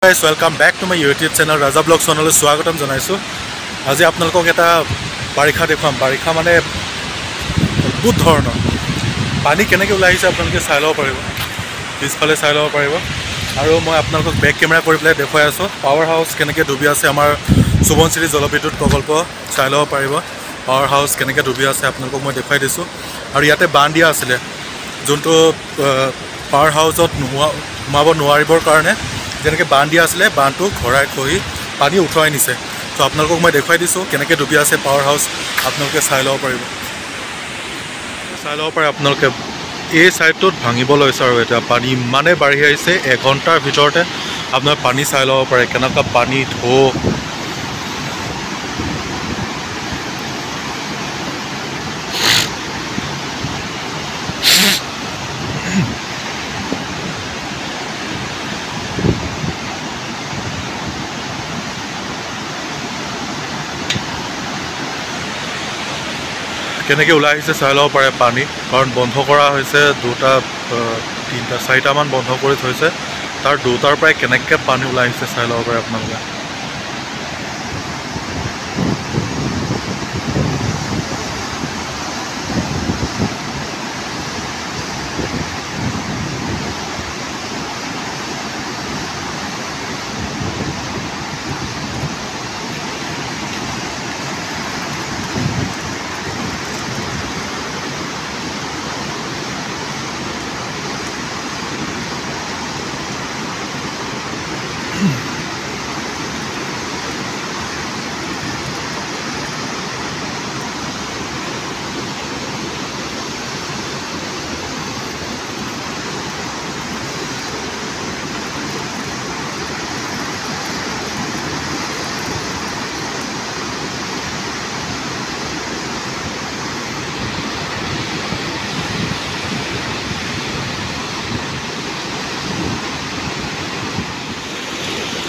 Guys welcome back to my YouTube channel Raja blog চেনেললৈ স্বাগতম জনাইছোঁ। আজি আপোনালোকক এটা বাৰিষা দেখুৱাম। বাৰিষা মানে অদ্ভুত ধৰণৰ পানী কেনেকৈ ওলাই আহিছে আপোনালোকে চাই ল'ব পাৰিব, পিছফালে চাই ল'ব পাৰিব। আৰু মই আপোনালোকক বেক কেমেৰা কৰি পেলাই দেখুৱাই আছোঁ পাৱাৰ হাউচ কেনেকৈ ডুবি আছে। আমাৰ সোৱণশিৰি জলবিদ্যুৎ প্ৰকল্প চাই ল'ব পাৰিব। পাৱাৰ হাউচ কেনেকৈ ডুবি আছে আপোনালোকক মই দেখুৱাই দিছোঁ। আৰু ইয়াতে বান্ধ দিয়া আছিলে, যোনটো পাৱাৰ হাউচত সোমাব নোৱাৰিবৰ কাৰণে যেনেকৈ বান্ধ দিয়া আছিলে, বান্ধটো ঘৰাই খহি পানী উঠুৱাই নিছে। ত' আপোনালোকক মই দেখুৱাই দিছোঁ কেনেকৈ ডুবি আছে পাৱাৰ হাউচ, আপোনালোকে চাই ল'ব পাৰিব। চাই ল'ব পাৰে আপোনালোকে এই ছাইডটোত ভাঙিব লৈছে আৰু এতিয়া পানী ইমানেই বাঢ়ি আহিছে। এঘণ্টাৰ ভিতৰতে আপোনাৰ পানী চাই ল'ব পাৰে কেনেকুৱা পানী ঢৌ। কেনেকৈ ওলাই আহিছে চাই ল'ব পাৰে পানী, কাৰণ বন্ধ কৰা হৈছে দুটা, তিনিটা, চাৰিটামান বন্ধ কৰি থৈছে। তাৰ দুটাৰ পৰাই কেনেকৈ পানী ওলাই আহিছে চাই ল'ব পাৰে আপোনালোকে।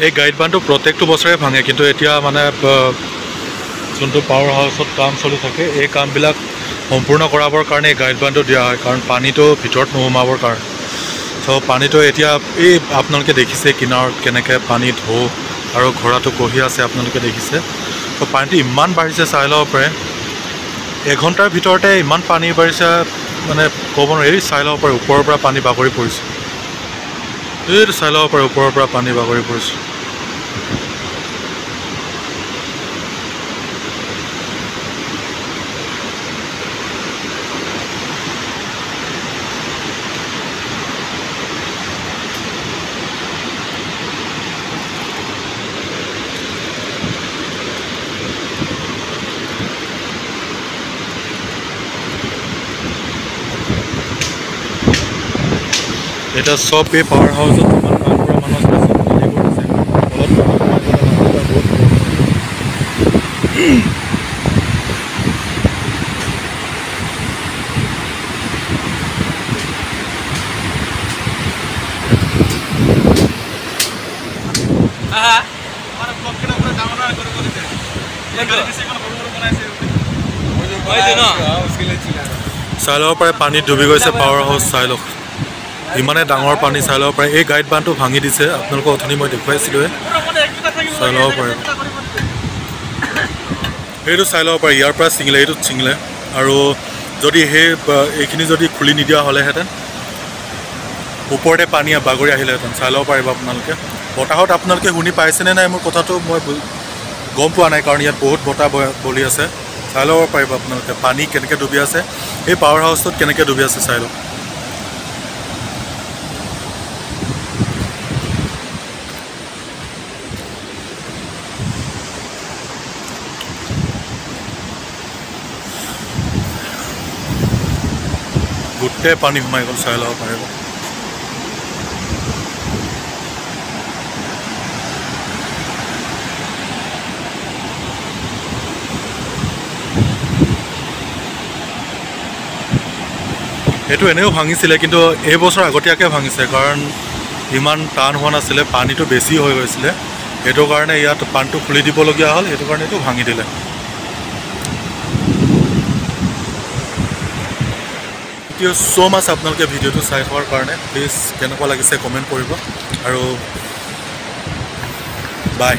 এই গাইড বান্ধটো প্ৰত্যেকটো বছৰে ভাঙে, কিন্তু এতিয়া মানে যোনটো পাৱাৰ হাউচত কাম চলি থাকে এই কামবিলাক সম্পূৰ্ণ কৰাবৰ কাৰণে এই গাইড বান্ধটো দিয়া হয়, কাৰণ পানীটো ভিতৰত নোসোমাবৰ কাৰণে। চ' পানীটো এতিয়া এই আপোনালোকে দেখিছে কিনাৰত কেনেকৈ পানী ঢৌ আৰু ঘোঁৰাটো কঢ়ি আছে আপোনালোকে দেখিছে। ত' পানীটো ইমান বাঢ়িছে চাই ল'ব পাৰে। এঘণ্টাৰ ভিতৰতে ইমান পানী বাঢ়িছে মানে ক'ব নোৱাৰি। চাই ল'ব পাৰে ওপৰৰ পৰা পানী বাগৰি পৰিছে, এইটো চাই ল'ব পাৰে ওপৰৰ পৰা পানী বাগৰি পৰিছে। এটা চব এই পাৱাৰ হাউচত যিমান কাম কৰা মানুহ আছে চব খালী কৰিছে, ফলত চাই ল'ব পাৰে পানীত ডুবি গৈছে পাৱাৰ হাউচ। চাই লওক ইমানে ডাঙৰ পানী, চাই ল'ব পাৰে। এই গাইড বান্ধটো ভাঙি দিছে, আপোনালোকক অথনি মই দেখুৱাইছিলোঁৱে, চাই ল'ব পাৰে। সেইটো চাই ল'ব পাৰে, ইয়াৰ পৰা ছিঙিলে, এইটোত ছিঙিলে। আৰু যদি এইখিনি যদি খুলি নিদিয়া হ'লেহেঁতেন ওপৰতে পানী বাগৰি আহিলেহেঁতেন। চাই ল'ব পাৰিব আপোনালোকে। বতাহত আপোনালোকে শুনি পাইছেনে নাই মোৰ কথাটো মই গম পোৱা নাই, কাৰণ ইয়াত বহুত বতাহ বলি আছে। চাই ল'ব পাৰিব আপোনালোকে পানী কেনেকৈ ডুবি আছে, এই পাৱাৰ হাউচটোত কেনেকৈ ডুবি আছে চাই লওক। গোটেই পানী সোমাই গ'ল, চাই ল'ব পাৰিব। এইটো এনেও ভাঙিছিলে, কিন্তু এইবছৰ আগতীয়াকৈ ভাঙিছে, কাৰণ ইমান টান হোৱা নাছিলে, পানীটো বেছি হৈ গৈছিলে। সেইটো কাৰণে ইয়াত পানীটো খুলি দিবলগীয়া হ'ল, সেইটো কাৰণে এইটো ভাঙি দিলে। Thank you so much আপোনালোকে ভিডিঅ'টো চাই থোৱাৰ কাৰণে। প্লিজ কেনেকুৱা লাগিছে কমেণ্ট কৰিব আৰু বাই।